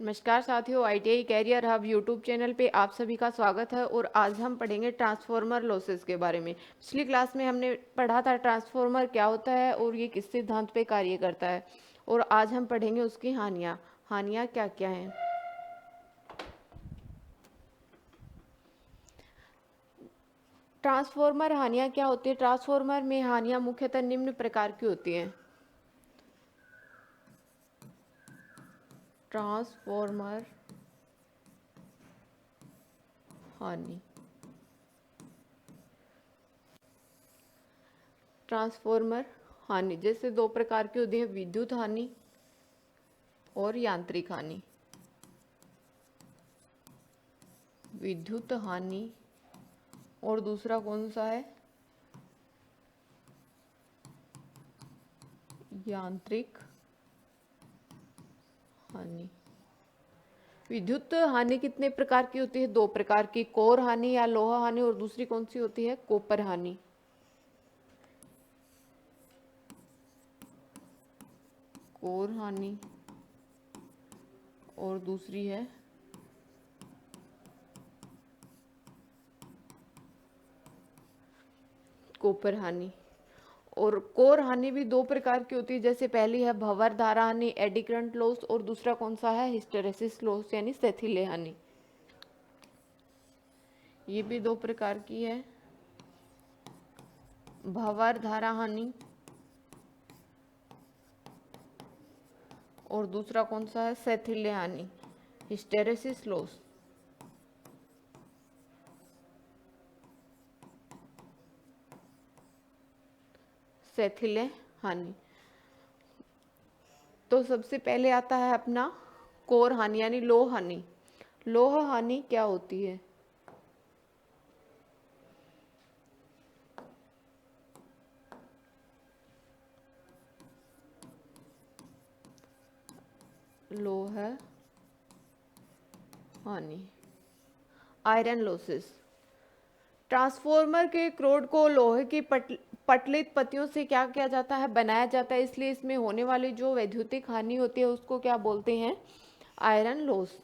नमस्कार साथियों, ITI career hub YouTube channel पे आप सभी का स्वागत है। और आज हम पढ़ेंगे ट्रांसफॉर्मर लॉसेस के बारे में। पिछली क्लास में हमने पढ़ा था ट्रांसफॉर्मर क्या होता है और ये किस सिद्धांत पे कार्य करता है, और आज हम पढ़ेंगे उसकी हानियाँ। हानियाँ क्या क्या हैं। ट्रांसफॉर्मर हानियाँ क्या होती है। ट्रांसफॉर्मर में हानियाँ मुख्यतः निम्न प्रकार की होती हैं। ट्रांसफॉर्मर हानि, ट्रांसफॉर्मर हानि जैसे दो प्रकार की होती है, विद्युत हानि और यांत्रिक हानि। विद्युत हानि और दूसरा कौन सा है, यांत्रिक हानि। विद्युत हानि कितने प्रकार की होती है, दो प्रकार की, कोर हानि या लोहा हानि, और दूसरी कौन सी होती है, कॉपर हानि। कोर हानि और दूसरी है कॉपर हानि। और कोर हानि भी दो प्रकार की होती है, जैसे पहली है भंवर धारा हानि, एडी करंट लॉस, और दूसरा कौन सा है, हिस्टेरेसिस लॉस यानी सेथिले हानि। ये भी दो प्रकार की है, भंवर धारा हानि और दूसरा कौन सा है, सेथिले हानि, हिस्टेरेसिस लॉस। सेथिले हानि। तो सबसे पहले आता है अपना कोर हानि यानी लोह हानि। लोह हानि क्या होती है। लोह हानि, आयरन लॉसेस। ट्रांसफॉर्मर के क्रोड को लोहे की पटलित पत्तियों से क्या किया जाता है, बनाया जाता है, इसलिए इसमें होने वाली जो वैद्युतिक हानि होती है उसको क्या बोलते हैं, आयरन लॉस,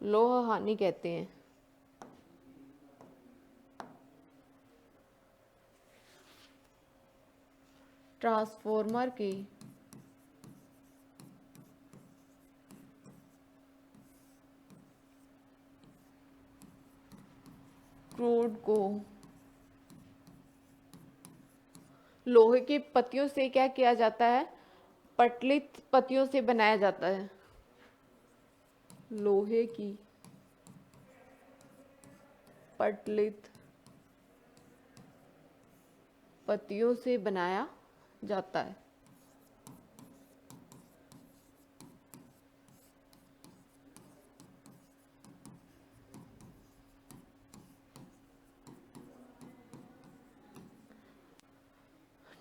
लोह हानि कहते हैं। ट्रांसफॉर्मर की क्रोड को लोहे की पत्तियों से क्या किया जाता है, पटलित पत्तियों से बनाया जाता है। लोहे की पटलित पत्तियों से बनाया जाता है।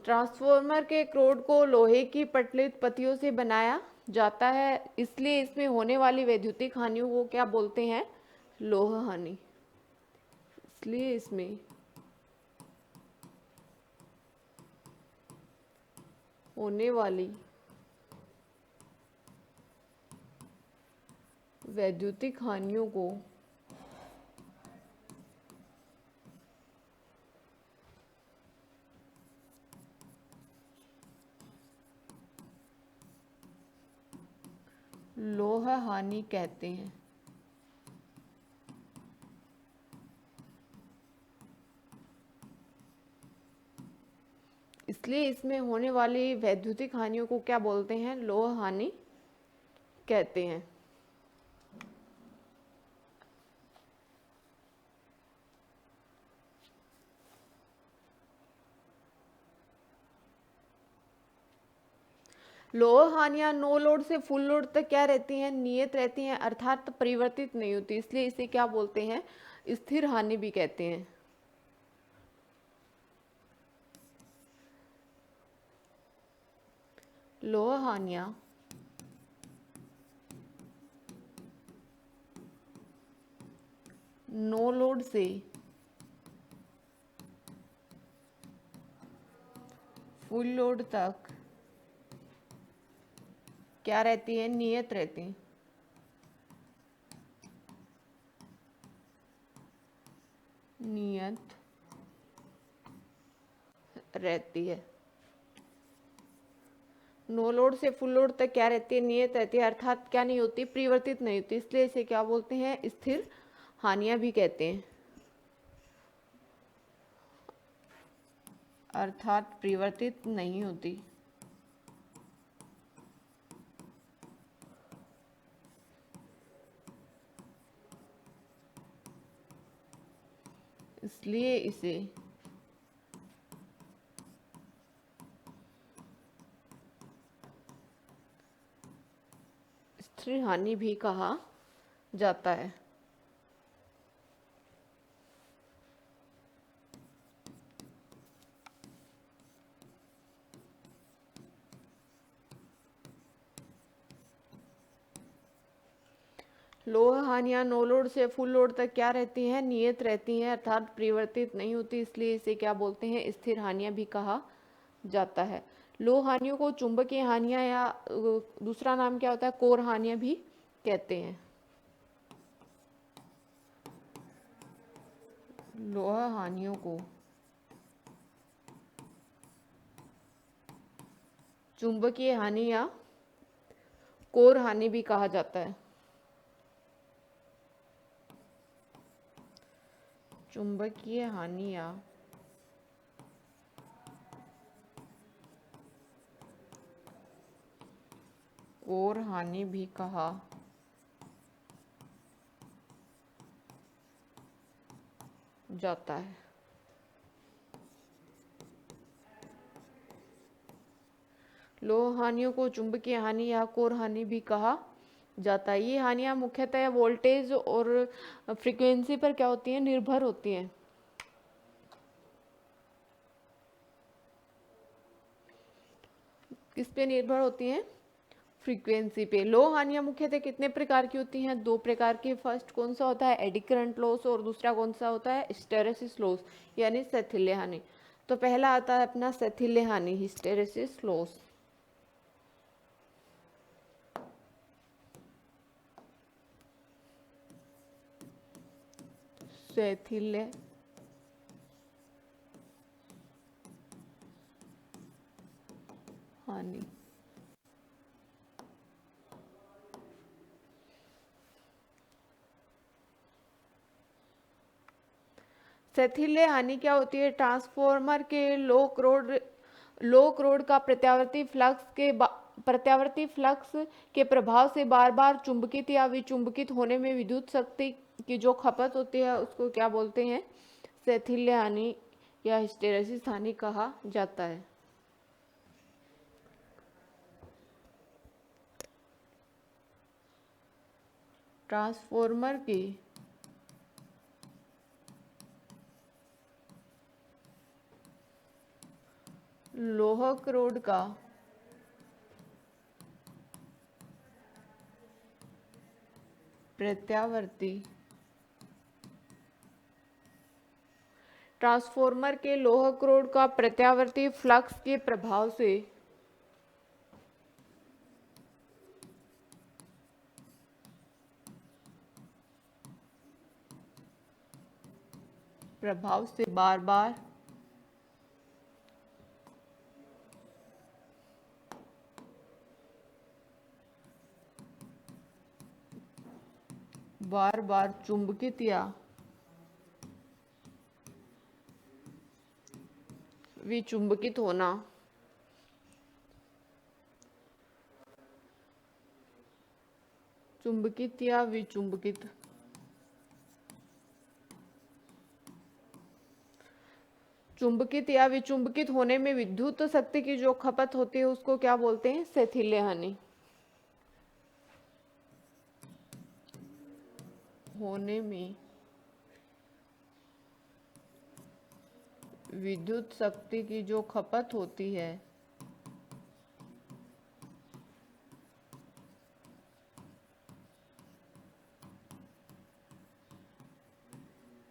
ट्रांसफॉर्मर के क्रोड को लोहे की पटलित पत्तियों से बनाया जाता है, इसलिए इसमें होने वाली वैद्युतिक हानियों को क्या बोलते हैं, लोह हानि। इसलिए इसमें होने वाली वैद्युतिक हानियों को लोह हानि कहते हैं। इसलिए इसमें होने वाली वैद्युतिक हानियों को क्या बोलते हैं, लोह हानि कहते हैं। लोह हानियां नो लोड से फुल लोड तक क्या रहती हैं, नियत रहती हैं, अर्थात परिवर्तित नहीं होती, इसलिए इसे क्या बोलते हैं, स्थिर हानि भी कहते हैं। लोह हानियां नो लोड से फुल लोड तक क्या रहती है, नियत रहती हैं। नियत रहती है। नो लोड से फुल लोड तक क्या रहती है? नियत रहती है, अर्थात क्या नहीं होती? परिवर्तित नहीं होती, इसलिए इसे क्या बोलते हैं? स्थिर हानियां भी कहते हैं, अर्थात परिवर्तित नहीं होती। इसलिए इसे स्थिर हानि भी कहा जाता है। लोह हानियां नो लोड से फुल लोड तक क्या रहती हैं? नियत रहती हैं, अर्थात परिवर्तित नहीं होती, इसलिए इसे क्या बोलते हैं? स्थिर हानियां भी कहा जाता है। लोह हानियों को चुंबकीय हानियां या दूसरा नाम क्या होता है? कोर हानियां भी कहते हैं। लोह हानियों को चुंबकीय हानि या कोर हानि भी कहा जाता है। चुंबकीय हानि या कोर हानि भी कहा जाता है। लोह हानियों को चुंबकीय हानि या कोर हानि भी कहा जाता है। ये हानियां मुख्यतः वोल्टेज और फ्रीक्वेंसी पर क्या होती हैं? निर्भर होती हैं। किस पे निर्भर होती हैं? फ्रीक्वेंसी पे। लोह हानियां मुख्यतः कितने प्रकार की होती हैं? दो प्रकार की। फर्स्ट कौन सा होता है? एडी करंट लॉस, और दूसरा कौन सा होता है? हिस्टेरेसिस लॉस, यानी स्थैथिल्य हानि। तो पहला आता है अपना स्थैथिल्य हानि, हिस्टेरेसिस लॉस। स्थैथिल्य हानि। स्थैथिल्य हानि क्या होती है? ट्रांसफॉर्मर के लो क्रोड का प्रत्यावर्ती फ्लक्स के प्रभाव से बार बार चुंबकित या विचुंबकित होने में विद्युत शक्ति की जो खपत होती है उसको क्या बोलते हैं? स्थैथिल्य हानि या हिस्टेरेसिस हानि कहा जाता है। ट्रांसफॉर्मर की लोह क्रोड का प्रत्यावर्ती ट्रांसफॉर्मर के लोह क्रोड का प्रत्यावर्ती फ्लक्स के प्रभाव से बार बार चुंबकित या विचुंबकित होना चुंबकित या विचुंबकित चुंबकित या विचुंबकित होने में विद्युत शक्ति की जो खपत होती है उसको क्या बोलते हैं? स्थैथिल्य हानि। होने में विद्युत शक्ति की जो खपत होती है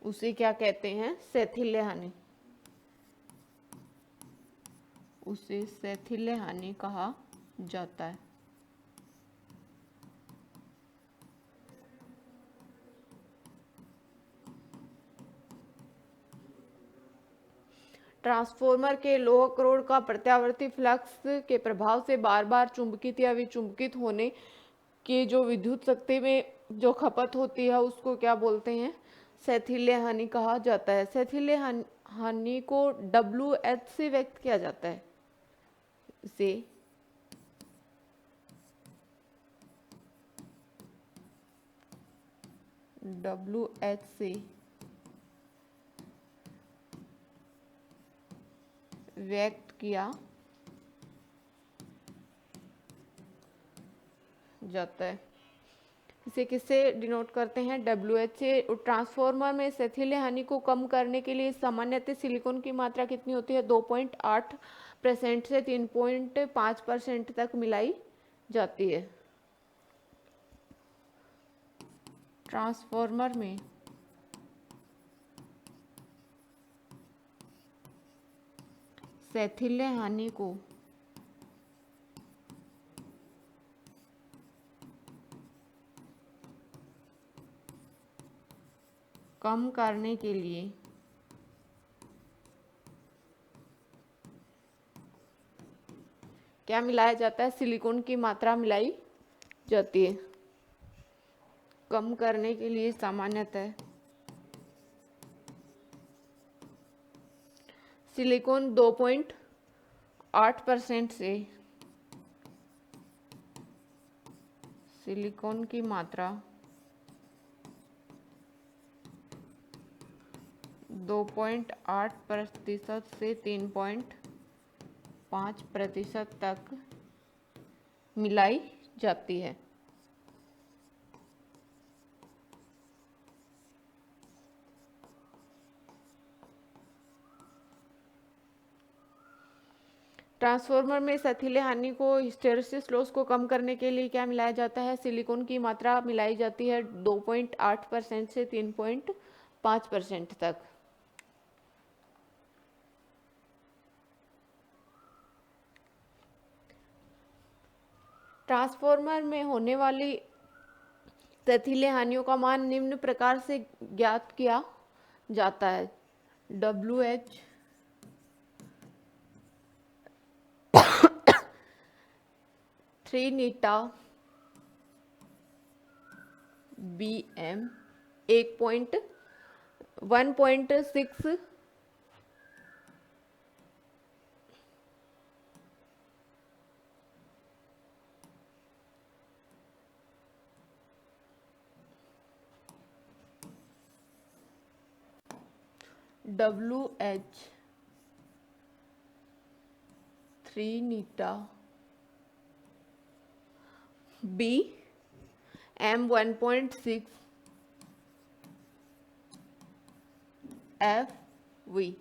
उसे क्या कहते हैं? स्थैथिल्य हानि। उसे स्थैथिल्य हानि कहा जाता है। ट्रांसफॉर्मर के लोह क्रोड का प्रत्यावर्ती फ्लक्स के प्रभाव से बार बार चुंबकित या विचुंबकित होने की जो विद्युत शक्ति में जो खपत होती है उसको क्या बोलते हैं? शैथिल्य हानि कहा जाता है। शैथिल्य हानि को WH से व्यक्त किया जाता है। इसे WH से व्यक्त किया जाता है। इसे किससे डिनोट करते हैं? WH से। ट्रांसफॉर्मर में शैथिल्य हानि को कम करने के लिए सामान्यतः सिलिकॉन की मात्रा कितनी होती है? 2.8% से 3.5% तक मिलाई जाती है। ट्रांसफॉर्मर में शैथिल्य हानि को कम करने के लिए क्या मिलाया जाता है? सिलिकॉन की मात्रा मिलाई जाती है। कम करने के लिए सामान्यतः सिलिकॉन 2.8% से सिलिकॉन की मात्रा 2.8% से 3.5% तक मिलाई जाती है। ट्रांसफॉर्मर में शैथिल्य हानि को हिस्टेरेसिस लॉस को कम करने के लिए क्या मिलाया जाता है? सिलिकॉन की मात्रा मिलाई जाती है 2.8% से 3.5% तक। ट्रांसफॉर्मर में होने वाली शैथिल्य हानियों का मान निम्न प्रकार से ज्ञात किया जाता है। WH 3 नीटा BM 1.6 WH 3 नीटा BM 1.6 FV।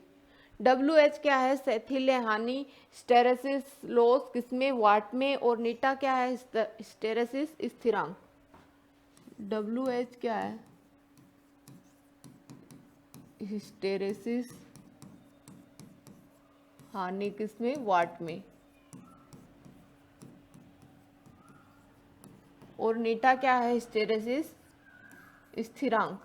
WH क्या है? शैथिल्य हानि, हिस्टेरेसिस लॉस किसमें? वाट में। और नीटा क्या है? हिस्टेरेसिस स्थिरांक। WH क्या है? हिस्टेरेसिस हानि किसमें? वाट में। और नीटा क्या है? हिस्टेरेसिस स्थिरांक।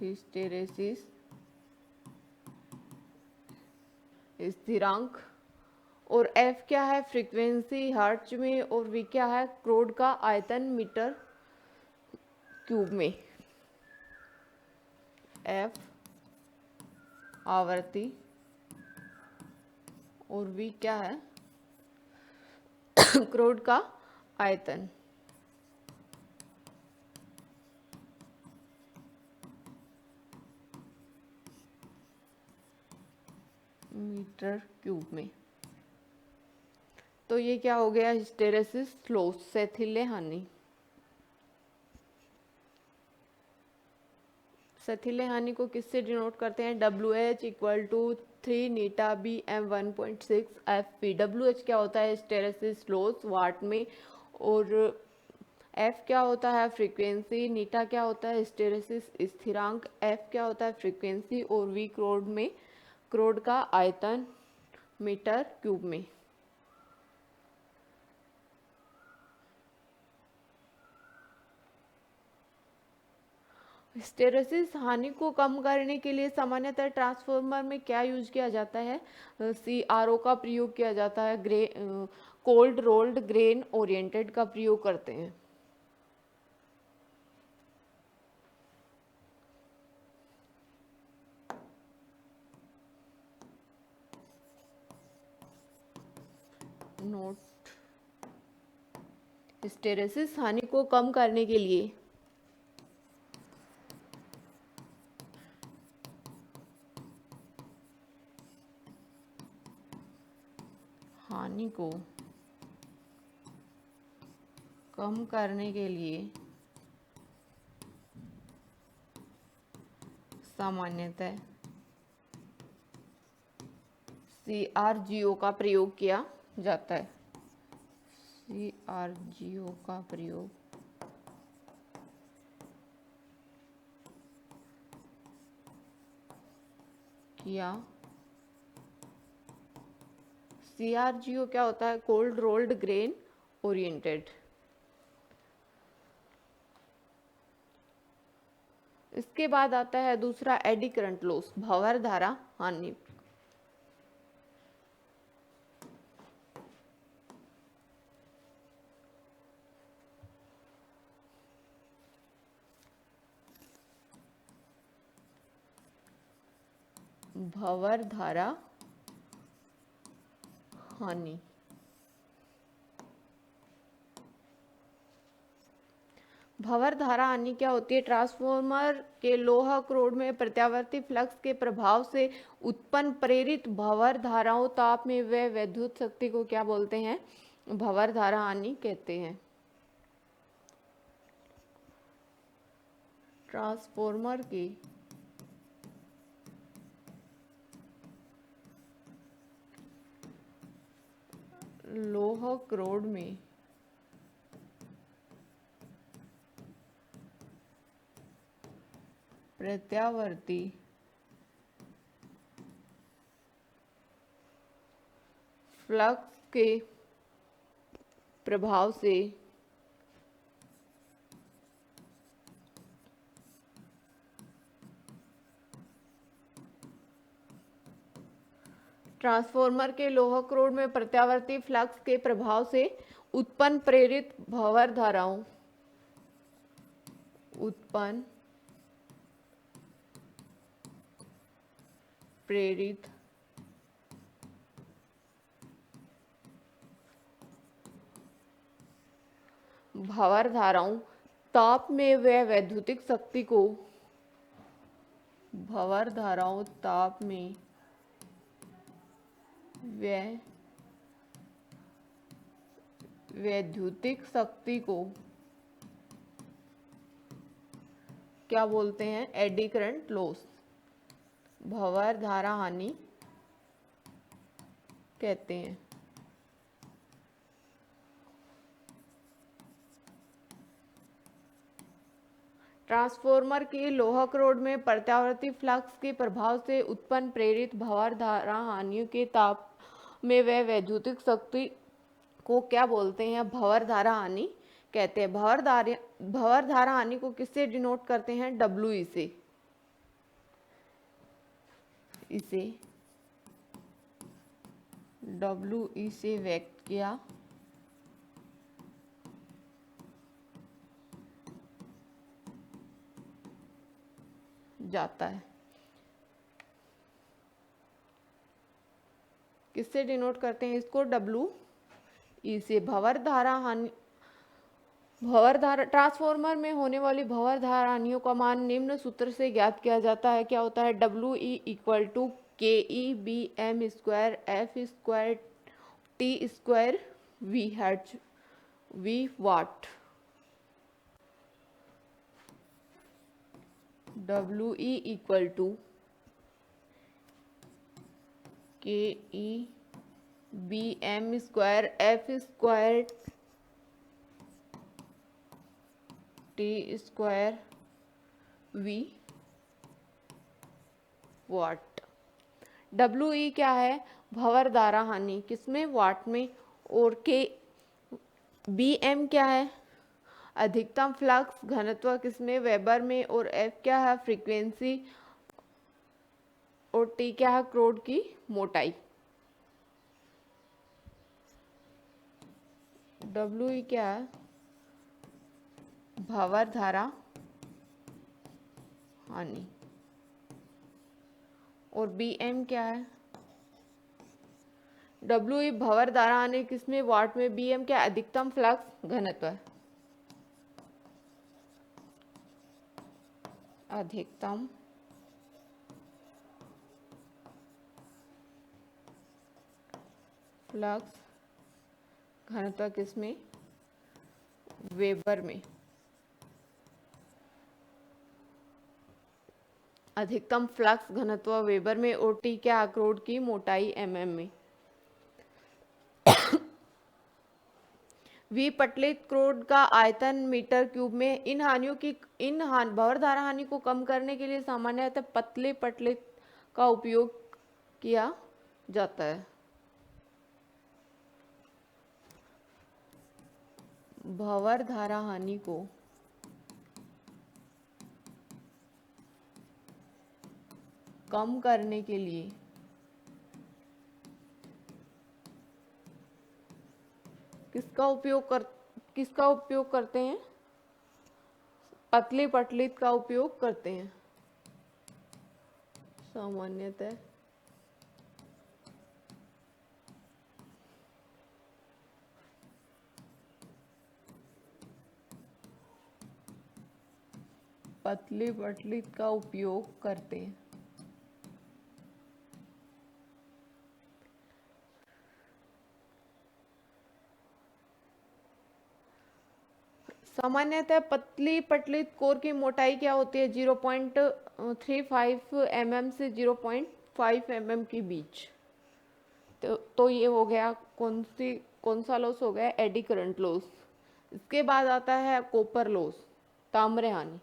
हिस्टेरेसिस स्थिरांक। और F क्या है? फ्रीक्वेंसी हर्ट्ज में। और V क्या है? क्रोड का आयतन मीटर क्यूब में। F आवृत्ति और V क्या है? क्रोड का आयतन। मीटर क्यूब में। तो ये क्या हो गया? हिस्टेरेसिस लॉस, शैथिल्य हानि। शैथिल्य हानि को किससे डिनोट करते हैं? WH इक्वल टू 3 नीटा BM 1.6 FV। WH क्या होता है? हिस्टेरेसिस लॉस वाट में। और F क्या होता है? फ्रीक्वेंसी। नीटा क्या होता है? हिस्टेरेसिस स्थिरांक। F क्या होता है? फ्रीक्वेंसी। और V क्रोड में, क्रोड का आयतन मीटर क्यूब में। हिस्टेरेसिस हानि को कम करने के लिए सामान्यतः ट्रांसफार्मर में क्या यूज किया जाता है? CRO का प्रयोग किया जाता है, कोल्ड रोल्ड ग्रेन ओरिएंटेड का प्रयोग करते हैं। नोट, हिस्टेरेसिस हानि को कम करने के लिए हानि को कम करने के लिए सामान्यतः CRGO का प्रयोग किया जाता है। CRGO का प्रयोग किया। CRGO क्या होता है? Cold rolled grain oriented. इसके बाद आता है दूसरा एडी करंट लॉस, भंवर धारा हानि। भंवर धारा हानि। भंवर धारा हानि क्या होती है? ट्रांसफार्मर के लोहा क्रोड में प्रत्यावर्ती फ्लक्स के प्रभाव से उत्पन्न प्रेरित भंवर धाराओं ताप में व विद्युत शक्ति को क्या बोलते हैं? भंवर धारा हानि कहते हैं। ट्रांसफार्मर के लोहा क्रोड में प्रत्यावर्ती फ्लक्स के प्रभाव से ट्रांसफार्मर के लोहा क्रोड में प्रत्यावर्ती फ्लक्स के प्रभाव से उत्पन्न प्रेरित भंवर धाराओं भंवर धाराओं ताप में व वैद्युतिक शक्ति को भंवर धाराओं ताप में व वैद्युतिक शक्ति को क्या बोलते हैं? एडी करंट लॉस, भंवर धारा हानि कहते हैं। ट्रांसफार्मर के लोहा क्रोड में प्रत्यावर्ती फ्लक्स के प्रभाव से उत्पन्न प्रेरित भंवर धारा हानियों के ताप में व वैद्युतिक शक्ति को क्या बोलते हैं? भंवर धारा हानि कहते हैं। भंवर धारा हानि को किससे डिनोट करते हैं? WE से। इसे WE से व्यक्त किया जाता है। किससे डिनोट करते हैं इसको? WE से। भंवर धारा ट्रांसफार्मर में होने वाली भंवर धारा हानियों का मान निम्न सूत्र से ज्ञात किया जाता है। क्या होता है? WE = KE/BM² F² T² V hertz V watt. WE = KE/BM² F² T² V watt. WE क्या है? भंवर धारा हानि, किसमें? वाट में। और BM क्या है? अधिकतम फ्लक्स घनत्व किसमें, वेबर में, और एफ क्या है, फ्रीक्वेंसी, और टी क्या है, क्रोड की मोटाई। डब्ल्यू ई क्या है, भंवर धारा हानि, और बी एम क्या है, डब्ल्यू ई भंवर धारा हानि किसमें, वाट में, बी एम क्या, अधिकतम फ्लक्स घनत्व है, अधिकतम फ्लक्स घनत्व किसमें, वेबर में, अधिकतम फ्लक्स घनत्व वेबर में, और टी क्या, क्रोड की मोटाई एमएम में। वी पटलित क्रोड का आयतन मीटर क्यूब में। भंवर धारा हानि को कम करने के लिए सामान्यतः पतले पटलित का उपयोग किया जाता है। भंवर धारा हानि को कम करने के लिए किसका उपयोग करते हैं, पतले पटलित का उपयोग करते हैं सामान्यतः। पतले पटलित का उपयोग करते हैं। सामान्यतः पतली पटलित कोर की मोटाई क्या होती है, 0.35 mm से 0.5 mm के बीच। तो ये हो गया कौन सा लॉस हो गया, एडी करंट लॉस। इसके बाद आता है कॉपर लॉस, ताम्र हानि।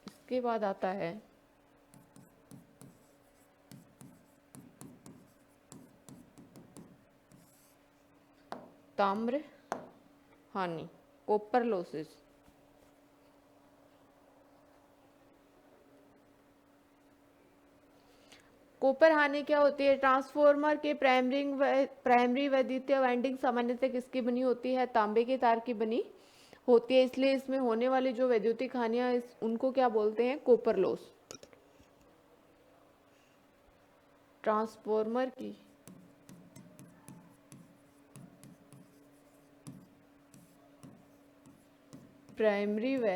इसके बाद आता है ताम्र हानि, कॉपर लॉसेस। कॉपर हानि क्या होती है, ट्रांसफॉर्मर के प्राइमरी व द्वितीय वाइंडिंग सामान्यतः किसकी बनी होती है, तांबे के तार की बनी होती है, इसलिए इसमें होने वाली जो वैद्युतिक हानियां उनको क्या बोलते हैं, कॉपर लॉस। ट्रांसफॉर्मर की प्राइमरी व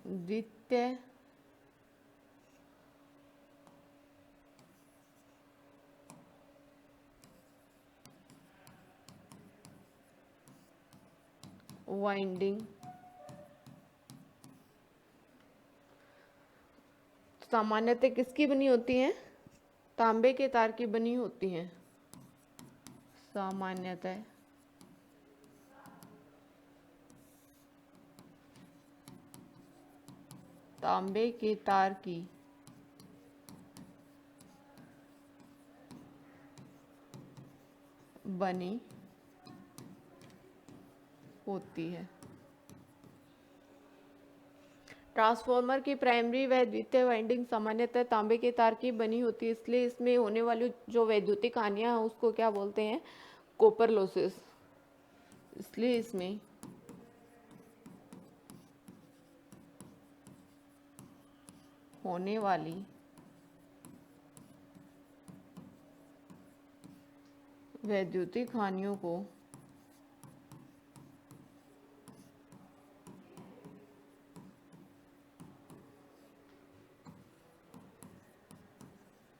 द्वितीय वाइंडिंग सामान्यतः किसकी बनी होती हैं, तांबे के तार की बनी होती हैं सामान्यतः। तांबे के तार की बनी होती है। ट्रांसफॉर्मर की प्राइमरी व द्वितीय वाइंडिंग सामान्यतः तांबे के तार की बनी होती है, इसलिए इसमें होने वाली जो वैद्युतिक हानियां हैं उसको क्या बोलते हैं, कॉपर लॉसेस। इसलिए इसमें होने वाली वैद्युतिक हानियों को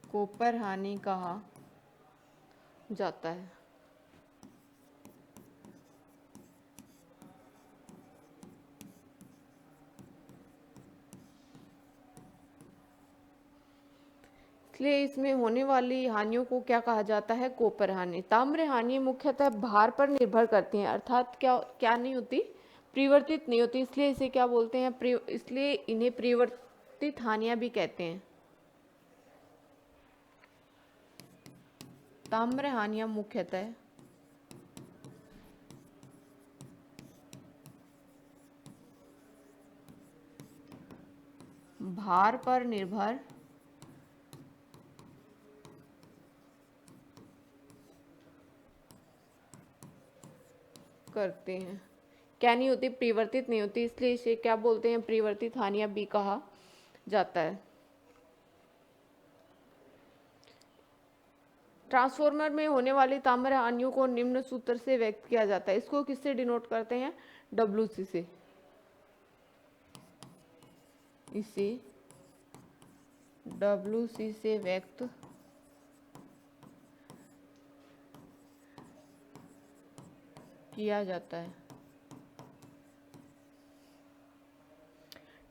कॉपर हानि कहा जाता है। इसलिए इसमें होने वाली हानियों को क्या कहा जाता है, कॉपर हानि। ताम्र हानि मुख्यतः भार पर निर्भर करती हैं, अर्थात क्या नहीं होती, परिवर्तित नहीं होती, इसलिए इसे क्या बोलते हैं, इसलिए इन्हें परिवर्तित हानियां भी कहते हैं। ताम्र हानियां मुख्यतः भार पर निर्भर करते हैं। क्या नहीं होती? परिवर्तित नहीं होती, इसलिए इसे क्या बोलते हैं? परिवर्तित हानियां भी कहा जाता है। ट्रांसफॉर्मर में होने वाली ताम्र हानियों को निम्न सूत्र से व्यक्त किया जाता है। इसको किससे डिनोट करते हैं? WC से। इसे WC से व्यक्त किया जाता है।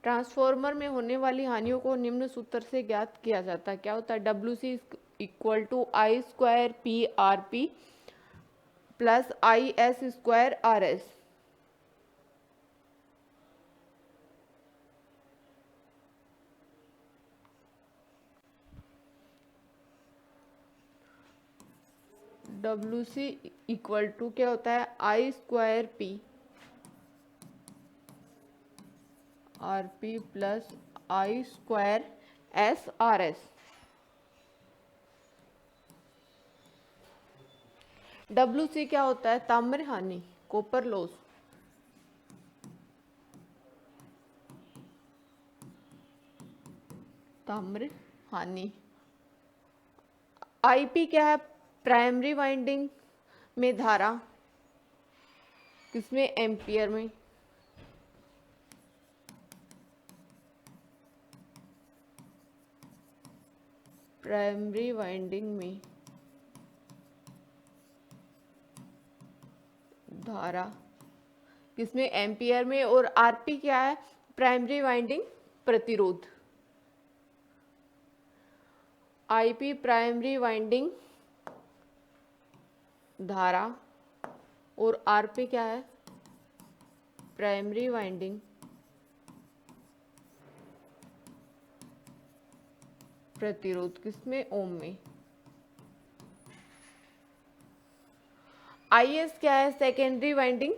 ट्रांसफॉर्मर में होने वाली हानियों को निम्न सूत्र से ज्ञात किया जाता है। क्या होता है? WC equal to I² PRP plus IS² RS। WC equal to क्या होता है? I² PRP plus I² SRS। WC क्या होता है? ताम्र हानि, कॉपर लॉस। ताम्र हानि। IP क्या है? प्राइमरी वाइंडिंग में धारा, किसमें? एम्पियर में। प्राइमरी वाइंडिंग में धारा, किसमें? एम्पियर में। और आरपी क्या है? प्राइमरी वाइंडिंग प्रतिरोध। आईपी प्राइमरी वाइंडिंग धारा और आरपी क्या है? प्राइमरी वाइंडिंग प्रतिरोध, किसमें? ओम में। आईएस क्या है? सेकेंडरी वाइंडिंग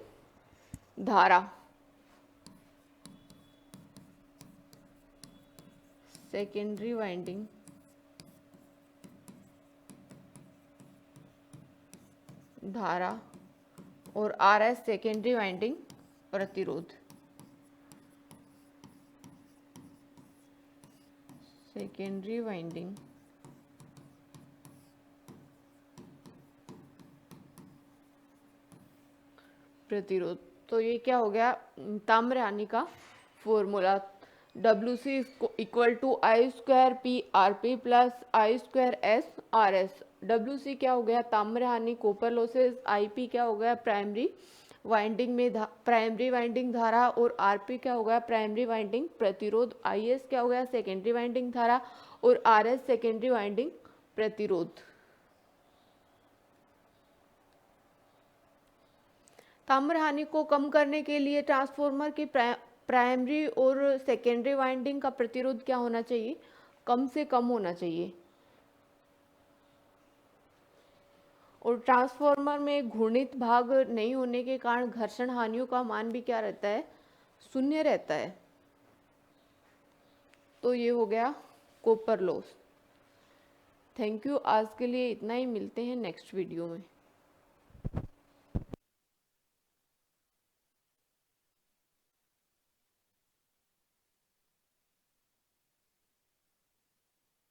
धारा। सेकेंडरी वाइंडिंग धारा और आरएस सेकेंडरी वाइंडिंग प्रतिरोध। सेकेंडरी वाइंडिंग प्रतिरोध। तो ये क्या हो गया? ताम्र हानि का formula. WC equal to I² PRP plus I² SRS। WC क्या हो गया? ताम्र हानि, कॉपर लॉसेस। IP क्या हो गया? प्राइमरी वाइंडिंग में प्राइमरी वाइंडिंग धारा। और RP क्या हो गया? प्राइमरी वाइंडिंग प्रतिरोध। IS क्या हो गया? सेकेंडरी वाइंडिंग धारा। और RS सेकेंडरी वाइंडिंग प्रतिरोध। ताम्र हानि को कम करने के लिए ट्रांसफॉर्मर की प्राइमरी और सेकेंडरी वाइंडिंग का प्रतिरोध क्या होना चाहिए? कम से कम होना चाहिए। और ट्रांसफॉर्मर में घूर्णित भाग नहीं होने के कारण घर्षण हानियों का मान भी क्या रहता है? शून्य रहता है। तो ये हो गया कॉपर लॉस। Thank you. आज के लिए इतना ही, मिलते हैं नेक्स्ट वीडियो में।